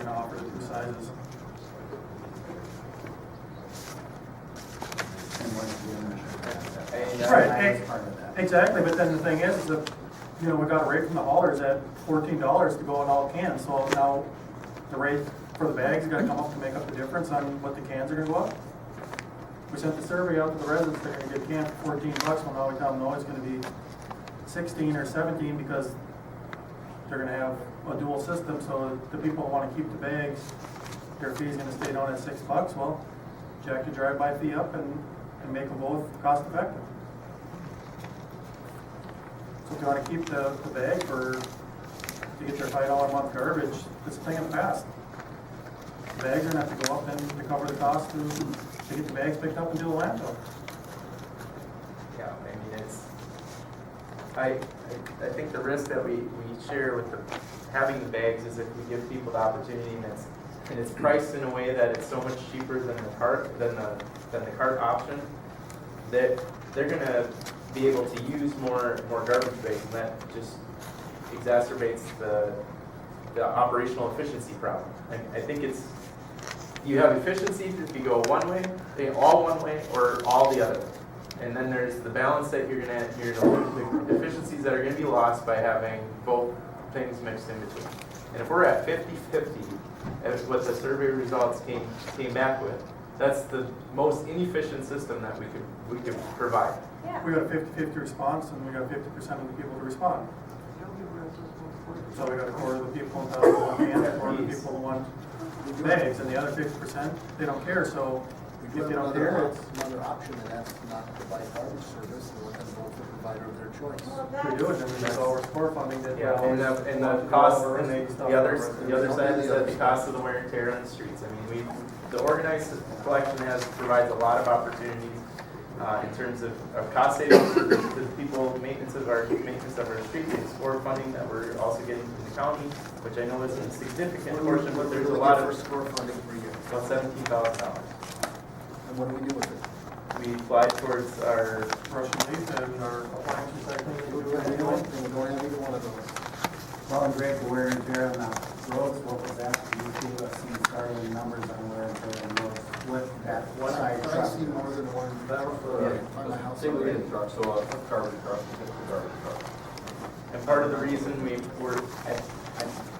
gonna offer the two sizes. Right, exactly, but then the thing is that, you know, we got a rate from the haulers at $14 to go on all cans, so now the rate for the bags is gonna come up to make up the difference on what the cans are gonna go up. We sent the survey out to the residents, they're gonna get canned for $14, well now we tell them no, it's gonna be 16 or 17 because they're gonna have a dual system, so the people who wanna keep the bags, their fee's gonna stay down at $6, well, jack your drive-by fee up and make them both cost effective. So if you want to keep the bag for, to get your $5 a month garbage, it's a thing of the past. The bags are gonna have to go up and to cover the cost to get the bags picked up and do the landfill. Yeah, I mean, I think the risk that we share with having the bags is if we give people the opportunity and it's priced in a way that it's so much cheaper than the cart, than the cart option, that they're gonna be able to use more garbage bags, and that just exacerbates the operational efficiency problem. I think you have efficiency if you go one way, all one way, or all the other way. And then there's the balance that you're gonna the efficiencies that are gonna be lost by having both things mixed in between. And if we're at 50-50, as what the survey results came back with, that's the most inefficient system that we could provide. Yeah. We got a 50-50 response and we got 50% of the people to respond. So we got a quarter of the people who want cans, a quarter of the people who want bags, and the other 50%, they don't care, so if you don't care, it's... Another option, and that's not to provide garbage service, they let them go to the provider of their choice. we do it, and that's all we're score funding that. Yeah, and the cost, and the other side is that the cost of the wear and tear on the streets. I mean, the organized collection provides a lot of opportunities in terms of cost savings to the people, maintenance of our streets, and score funding that we're also getting from the county, which I know isn't a significant portion, but there's a lot of score funding per year. about $17,000. And what do we do with it? We apply towards our Russian leaf and our appliance recycling. We don't have either one of those. Well, and Greg, the wear and tear on the roads, what was that? Can you give us some startling numbers on wear and tear on roads with that size I truck? see more than one. That was On the house. single unit truck, so a garbage truck, just a garbage truck. And part of the reason I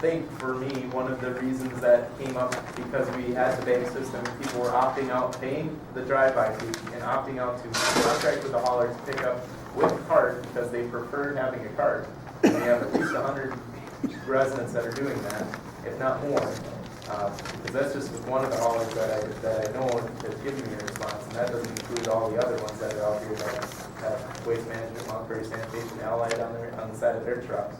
think for me, one of the reasons that came up because we had the bag system, people were opting out, paying the drive-by fee and opting out to contract with the hauler to pick up with cart because they prefer having a cart. And we have at least 100 residents that are doing that, if not more. Because that's just one of the haulers that I know has given me a response, and that doesn't include all the other ones that are out here that have Waste Management, Mount Prairie Sanitation, Allied on the side of their trucks.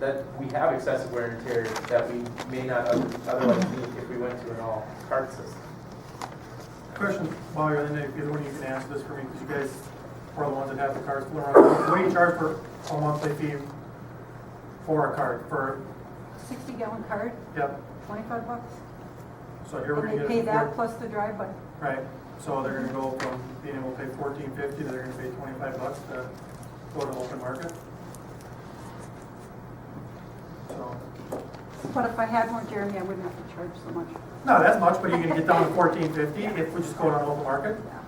That we have excessive wear and tear that we may not otherwise need if we went to an all cart system. Question, while you're in there, either one of you can answer this for me, because you guys are the ones that have the carts full around. What do you charge for a monthly fee for a cart, for, 60-gallon cart, yep, $25. so here we're And gonna they get. pay that plus the drive-by. Right, so they're gonna go from being able to pay $14.50 to they're gonna pay $25 to go to open market. So, But if I had one, Jeremy, I wouldn't have to charge so much. not as much, but are you gonna get down to $14.50 if we just go to an open market? Yeah.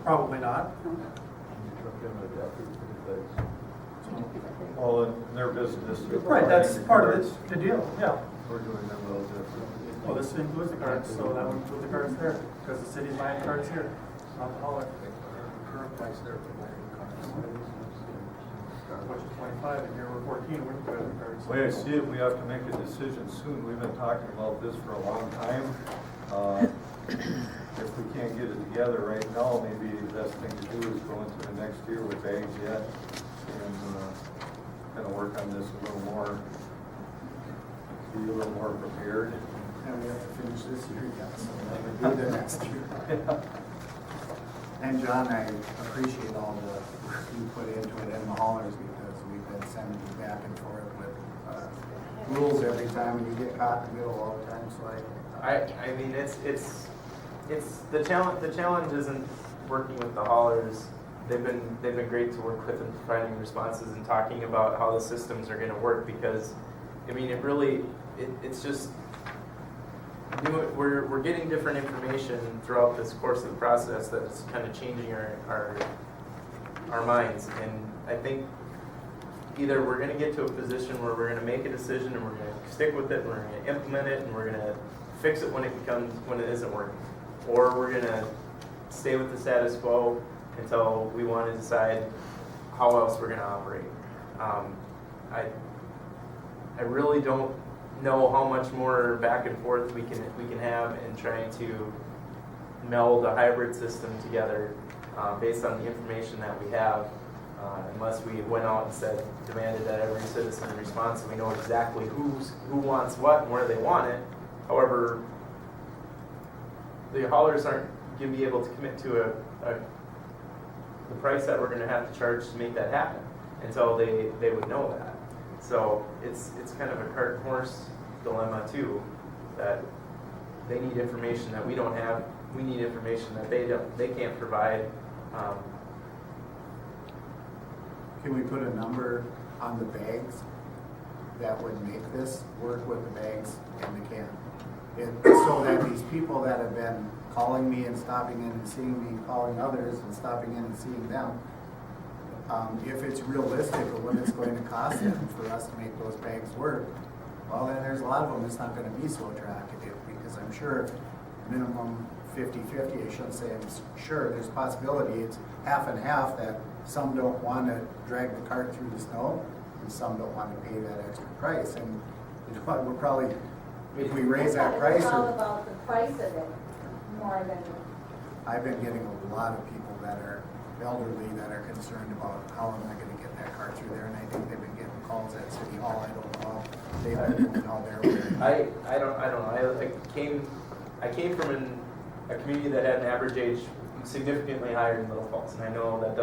Probably not. Well, in their business. Right, that's part of the deal, yeah. We're doing them a little different. Well, this includes the carts, so that would include the carts there, because the city's buying carts here, not the hauler, Current price there for buying cars. which is 25, and here we're 14, we're doing the carts. The way I see it, we have to make a decision soon. We've been talking about this for a long time. If we can't get it together right now, maybe the best thing to do is go into the next year with bags yet and kind of work on this a little more, be a little more prepared. And we have to finish this year yet, so we'll do the next year. And John, I appreciate all the work you put into it and the haulers, because we've been sending you back and forth with rules every time, and you get caught in the middle all the time, so I mean, it's the challenge. The challenge isn't working with the haulers. They've been great to work with in providing responses and talking about how the systems are going to work, because I mean, it really it's just, we're getting different information throughout this course of the process that is kind of changing our minds. And I think either we're gonna get to a position where we're gonna make a decision and we're gonna stick with it, and we're gonna implement it, and we're gonna fix it when it isn't working. Or we're gonna stay with the status quo until we wanna decide how else we're gonna operate. I really don't know how much more back and forth we can have in trying to meld a hybrid system together based on the information that we have, unless we went out and demanded that every citizen respond so we know exactly who wants what and where they want it. However, the haulers aren't going to be able to commit to the price that we're going to have to charge to make that happen until they would know that. So it's kind of a cart and horse dilemma too, that they need information that we don't have. We need information that they can't provide. Can we put a number on the bags that would make this work with the bags and the can? So that these people that have been calling me and stopping in and seeing me, and calling others and stopping in and seeing them, if it's realistic of what it's going to cost them for us to make those bags work, well, then there's a lot of them it's not going to be so attractive, because I'm sure minimum 50-50, I shouldn't say I'm sure, there's a possibility it's half and half, that some don't want to drag the cart through the snow and some don't want to pay that extra price. And you know what, we're probably, if we raise that price, It's all about the price of it more than, I've been getting a lot of people that are elderly that are concerned about how am I going to get that cart through there, and I think they've been getting calls at City Hall. I don't know how they've been doing how they're wearing. I don't know. I came from a community that had an average age significantly higher than Little Falls, and I know that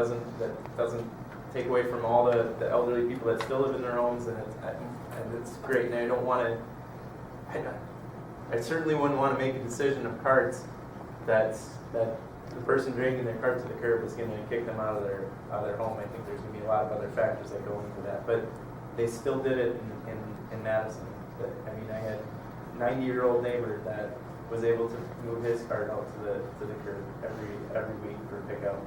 doesn't take away from all the elderly people that still live in their homes, and it's great. And I don't want to. I certainly wouldn't want to make a decision of carts that the person dragging their cart to the curb is going to kick them out of their home. I think there's going to be a lot of other factors that go into that, but they still did it in Madison. But, I mean, I had a 90-year-old neighbor that was able to move his cart out to the curb every week for pickup.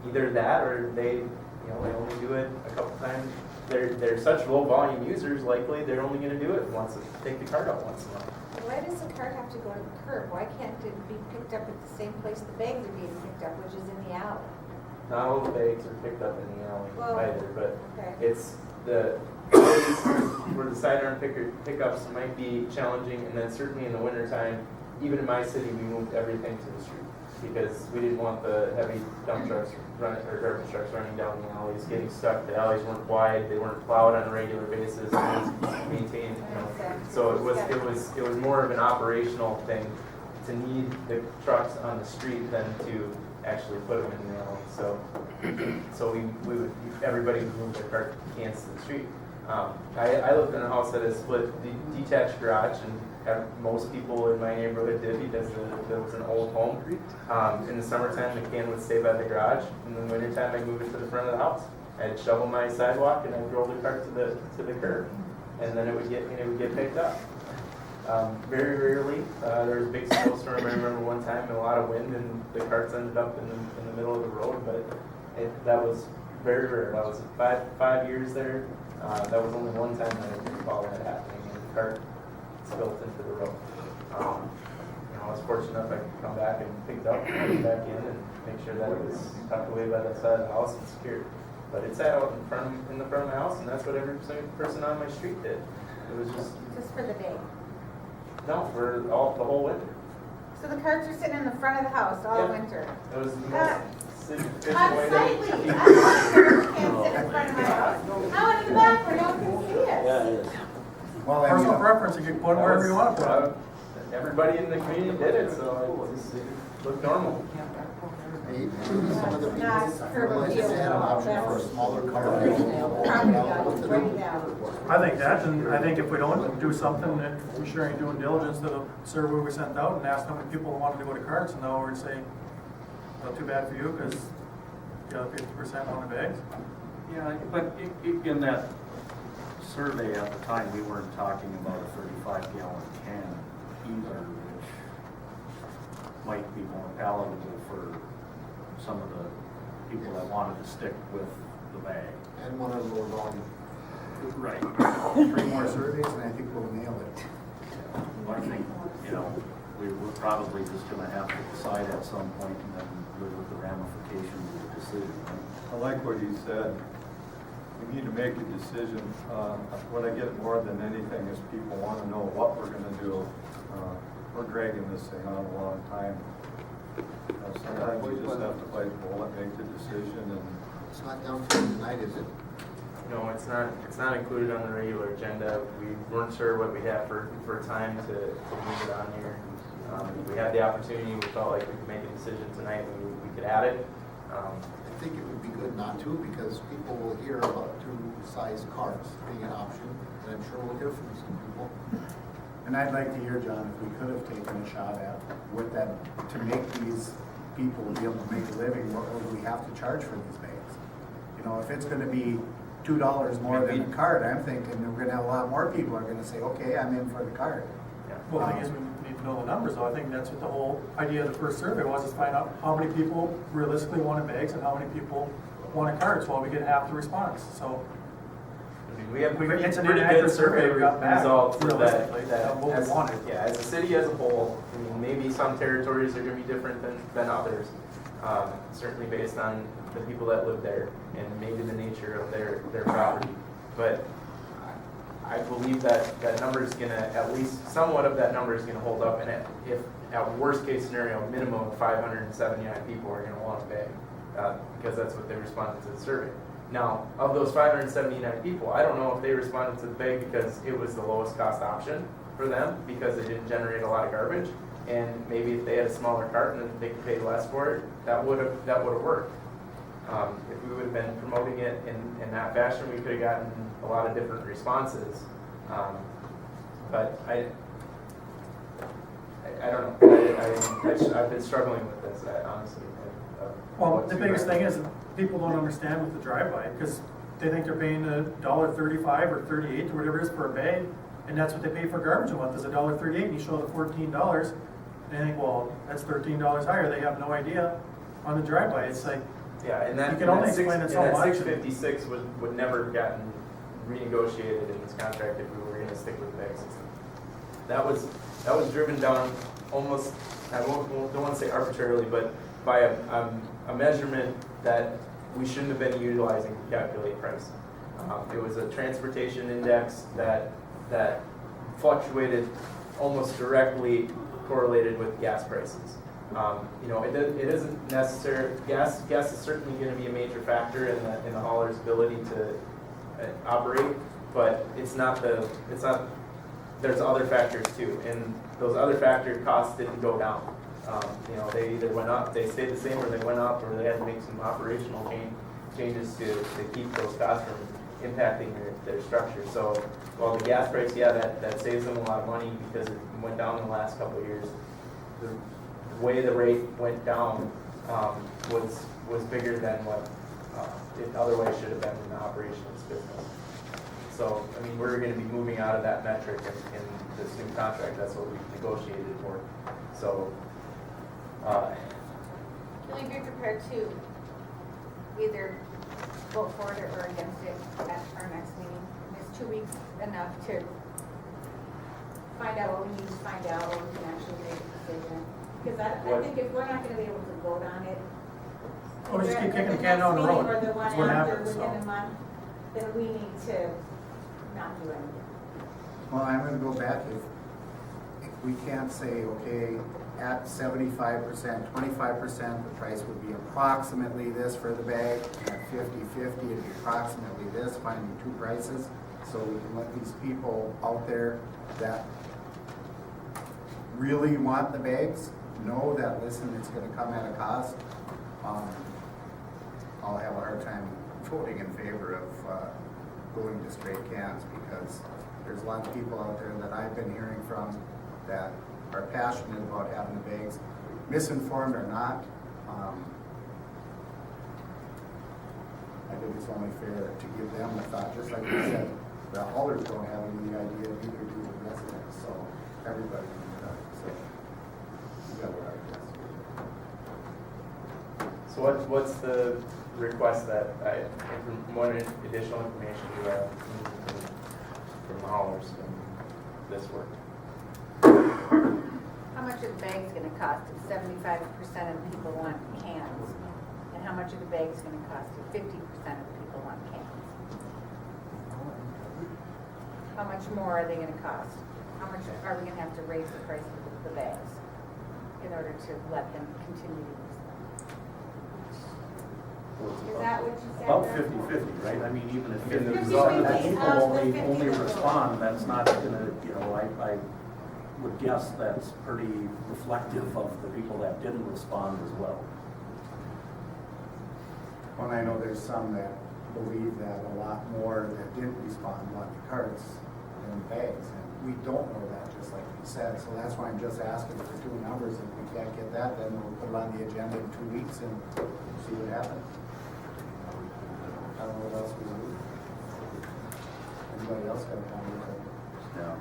Either that, or they only do it a couple times. They're such low volume users. Likely, they're only going to do it once. Take the cart out once in a while. why does the cart have to go to the curb? Why can't it be picked up at the same place the bags are being picked up, which is in the alley? Not all the bags are picked up in the alley Well, either, but okay. it's where the sidearm pickups might be challenging, and then certainly in the wintertime, even in my city, we moved everything to the street because we didn't want the heavy dump trucks running, or garbage trucks running down the alleys, getting stuck. The alleys weren't wide, they weren't plowed on a regular basis, it was maintained, So it was more of an operational thing to need the trucks on the street than to actually put them in the alley. So everybody would move their cart cans to the street. I lived in a house that is split detached garage, and most people in my neighborhood did because it was an old home. In the summertime, the can would stay by the garage. In the wintertime, I'd move it to the front of the house. I'd shovel my sidewalk and I'd roll the cart to the curb, and then it would get picked up. Very rarely, there was a big snowstorm. I remember one time, and a lot of wind, and the carts ended up in the middle of the road. But that was very rare. That was 5 years there. That was only one time that I recall that happening, and the cart spilled into the road. I was fortunate enough I could come back and pick it up and put it back in and make sure that it was tucked away by the side of the house and secured. But it sat out in the front of my house, and that's what every person on my street did. It was just for the day. no for the whole winter. So the carts are sitting in the front of the house all Yeah. winter. It was the most efficient way Unsightly. to keep. I can't sit in front of my house. Out in the back where no one can see us. Well, Personal preference, you can put it wherever you want to put it. Everybody in the community did it, so it looked normal. Some of the people, Not realize they had an option for a smaller car. Property values right now. I think that, and I think if we don't do something, that we sure ain't doing diligence to the survey we sent out and asked how many people wanted to go to carts, and now we're saying, not too bad for you, because the other 50% wanted bags. Yeah, but in that survey at the time, we weren't talking about a 35-gallon can either, which might be more palatable for some of the people that wanted to stick with the bag. And one of the lower volume. Right. 3 more surveys and I think we'll nail it. I think, you know, we're probably just gonna have to decide at some point and then live with the ramifications of the decision. I like what you said. We need to make a decision. What I get more than anything is people want to know what we're going to do. We're dragging this thing on a long time. Sometimes we just have to bite the bullet, make the decision, and It's not down for tonight, is it? No, it's not included on the regular agenda. We weren't sure what we'd have for time to move it on here. If we had the opportunity, we felt like we could make a decision tonight, we could add it. I think it would be good not to, because people will hear about 2-size cars being an option, and I'm sure we'll hear from some people. And I'd like to hear, John, if we could have taken a shot at with that, to make these people be able to make a living, what would we have to charge for these bags? You know, if it's gonna be $2 more than a card, I'm thinking we're gonna have a lot more people are gonna say, okay, I'm in for the card. Yeah. Well, the thing is, we need to know the numbers, though. I think that's what the whole idea of the first survey was, is find out how many people realistically wanted bags and how many people wanted cards. Well, we get half the response, so. I mean, we have It's an pretty good inaccurate survey survey we got back, results that, realistically, of what we as, wanted. yeah, as a city as a whole, I mean, maybe some territories are gonna be different than others. Certainly based on the people that live there and maybe the nature of their property. But I believe that number is gonna, at least somewhat of that number is gonna hold up, and if at worst case scenario, minimum of 579 people are gonna want a bag, because that's what they responded to the survey. Now, of those 579 people, I don't know if they responded to the bag because it was the lowest cost option for them, because it didn't generate a lot of garbage, and maybe if they had a smaller carton and they could pay less for it, that would have worked. If we would have been promoting it in that fashion, we could have gotten a lot of different responses. But I don't know. I've been struggling with this, honestly. Well, what the to biggest do. thing is people don't understand with the drive-by, because they think they're paying $1.35 or 38 or whatever it is for a bag, and that's what they pay for garbage a month, is $1.38, and you show the $14, and they think, well, that's $13 higher. They have no idea on the drive-by. It's like, Yeah, and that, You can only and that explain six- it so and that much. 656 would never have gotten renegotiated in this contract if we were going to stick with the bag system. That was driven down almost, don't want to say arbitrarily, but by a measurement that we shouldn't have been utilizing to calculate price. It was a transportation index that fluctuated almost directly correlated with gas prices. You know, it isn't necessary. Gas is certainly going to be a major factor in the hauler's ability to operate, but it's not. There's other factors too, and those other factor costs didn't go down. You know, they either went up, they stayed the same, or they went up, or they had to make some operational changes to keep those costs from impacting their structure. So while the gas price, yeah, that saves them a lot of money because it went down in the last couple of years. The way the rate went down was bigger than what it otherwise should have been in the operation of this business. So, I mean, we're going to be moving out of that metric in this new contract. That's what we've negotiated for. So, Will you be prepared to either vote for it or against it at our next meeting? Is 2 weeks enough to find out what we need to find out, or we can actually make a decision? Because I think if we're not gonna be able to vote on it, Or just keep either kicking at the can down the next meeting road. or the one That's what after happens, within so. a month, then we need to not do anything. Well, I'm gonna go back, if we can't say, okay, at 75%, 25%, the price would be approximately this for the bag, at 50/50, it'd be approximately this, finding 2 prices, so we can let these people out there that really want the bags know that, listen, it's gonna come at a cost. I'll have a hard time voting in favor of going to straight cans, because there's a lot of people out there that I've been hearing from that are passionate about having the bags, misinformed or not. I think it's only fair to give them a thought, just like we said, the haulers don't have any idea, neither do the residents, so everybody in the dark, so. We got what I guess. So what's the request that what additional information do you have from the haulers from this work? How much are the bags gonna cost if 75% of the people want cans? And how much are the bags gonna cost if 50% of the people want cans? How much more are they gonna cost? How much are we gonna have to raise the price of the bags in order to let them continue to use them? Is that what you said? About Derek? 50/50, right? I mean, even if 50/50 50% of the people of the 50 only that respond, that's not gonna, you know, I would guess that's pretty reflective of the people that didn't respond as well. Well, I know there's some that believe that a lot more that didn't respond want the carts than bags, and we don't know that, just like you said, so that's why I'm just asking for two numbers, if we can't get that, then we'll put it on the agenda in 2 weeks and see what happens. I don't know what else we do. Anybody else got a comment? Yeah,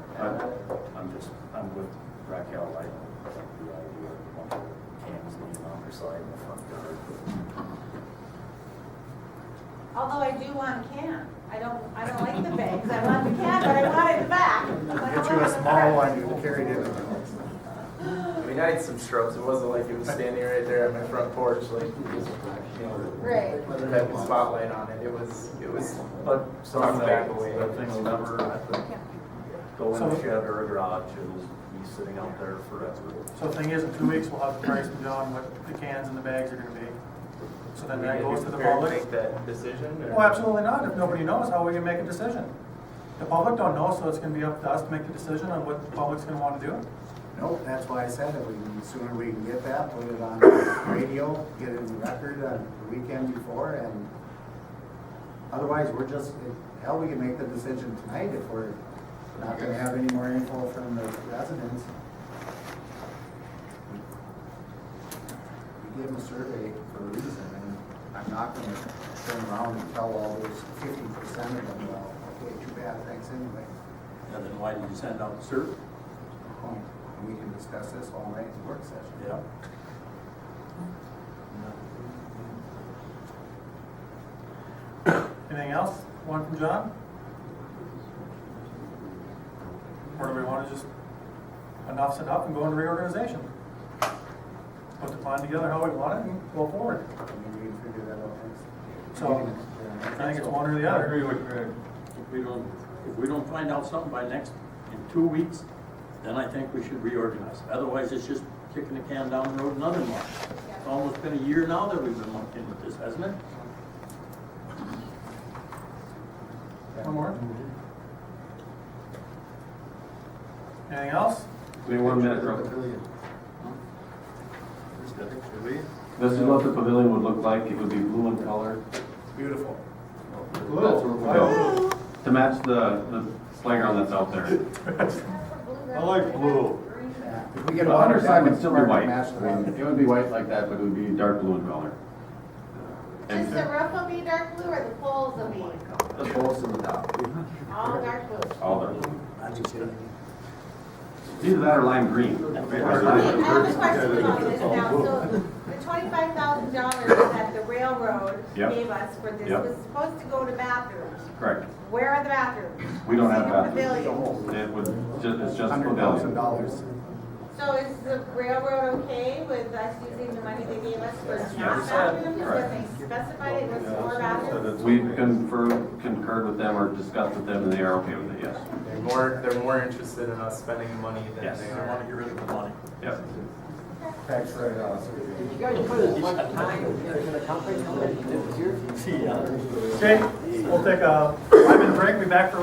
I'm with Raquel, I don't think the idea of a bunch of cans laying on their side in the front yard. Although I do want a can. I don't like the bags. I want the can, but I want it back. Get you a small one, you can carry it in. I mean, I had some shrubs. It wasn't like it was standing right there on my front porch, like just, you know, Right. had the spotlight on it. It was. But some of back that, away. that thing will never go in a shed or a garage, it'll be sitting out there forever. So the thing is, in 2 weeks, we'll have the price on what the cans and the bags are gonna be. So then that goes to the public. Make that decision? Or? Well, absolutely not. If nobody knows, how are we gonna make a decision? The public don't know, so it's gonna be up to us to make the decision on what the public's gonna wanna do. Nope, that's why I said that the sooner we can get that, put it on the radio, get it in the record the weekend before, and otherwise, we're just, hell, we can make the decision tonight if we're not gonna have any more info from the residents. We gave them a survey for a reason, and I'm not gonna turn around and tell all those 50% of them, well, okay, too bad, thanks anyway. And then why did you send out the cert? We can discuss this all night in work session. Yeah. Anything else? One from John? Or do we wanna just enough's enough and go into reorganization? Put the plan together how we want it and go forward. Maybe we can figure that out next. So, I think it's one or the I other. agree with Greg. If we don't find out something by in 2 weeks, then I think we should reorganize. Otherwise, it's just kicking the can down the road another month. It's almost been a year now that we've been looking with this, hasn't it? One more? Anything else? Give me 1 minute, Rob. Pavilion. This is what the pavilion would look like. It would be blue in color. Beautiful. That's where we're going. To match the playground that's out there. I like blue. If we get The a water underside would damage, still we're be gonna white. match the one. It would be white like that, but it would be dark blue in color. Just the roof will be dark blue or the poles will be The posts in the top. all dark blue? All dark blue. Either that or lime green. Okay, I have a question about this now. So the $25,000 that the railroad Yep. gave us for this Yep. was supposed to go to bathrooms. Correct. Where are the bathrooms? We don't have Single bathrooms. pavilion. It would, it's just a $100,000. pavilion. So is the railroad okay with us using the money they gave us for not Yes. bathrooms? Correct. When they specified it was for bathrooms? We've concurred with them or discussed with them and they are okay with it, yes. They're more interested in us spending the money than Yes. they They want to are. get rid of the money. Yep. Thanks for it. You guys put as much time into the company that was here? Okay, we'll take a 5-minute break, be back for